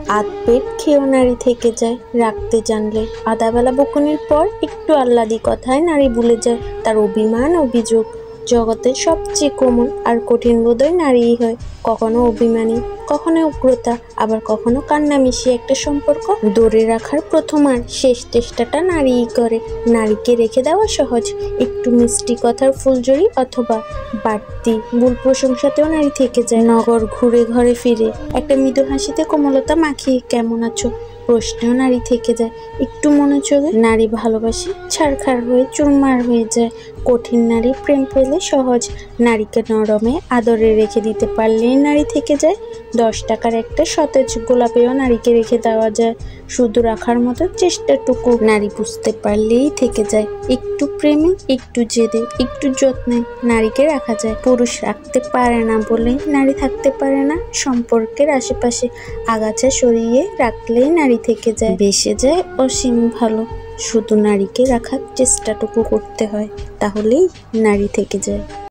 আধ পেট খেয়েও নারী থেকে যায় রাখতে জানলে। আধাবেলা বকুনির পর একটু আহ্লাদি কথায় নারী ভুলে যায় তার অভিমান অভিযোগ। জগতের সবচেয়ে কোমল আর কঠিন বোধহয় নারীই হয়। কখনো অভিমানী, কখনো উগ্রতা, আবার কখনো কান্না মিশিয়ে একটা সম্পর্ক ধরে রাখার প্রথম আর শেষ চেষ্টাটা নারীই করে। নারীকে রেখে দেওয়া সহজ, একটু মিষ্টি কথার ফুলঝুরি অথবা বাড়তি ভুল প্রশংসাতেও নারী থেকে যায়। নগর ঘুরে ঘরে ফিরে একটা মৃদু হাসিতে কোমলতা মাখিয়ে কেমন আছো প্রশ্নেও নারী থেকে যায়। একটু মনোযোগে নারী ভালোবাসে ছাড়খাড় হয়ে চুরমার হয়ে যায়। কঠিন নারী প্রেম পেলে সহজ, নারীকে নরমে আদরে রেখে দিতে পারলেই নারী থেকে যায়। 10 টাকার একটা সতেজ গোলাপেও নারীকে রেখে দেওয়া যায়। শুধু রাখার মতো চেষ্টাটুকু নারী বুঝতে পারলেই থেকে যায়। একটু প্রেমে, একটু জেদে, একটু যত্নে নারীকে রাখা যায়। পুরুষ রাখতে পারে না বলে নারী থাকতে পারে না। সম্পর্কের আশেপাশে আগাছা সরিয়ে রাখলেই নারী থেকে যায়। বেসে যায় অসীম ভালো, শুধু নারীকে রাখার চেষ্টাটুকু করতে হয়, তাহলেই নারী থেকে যায়।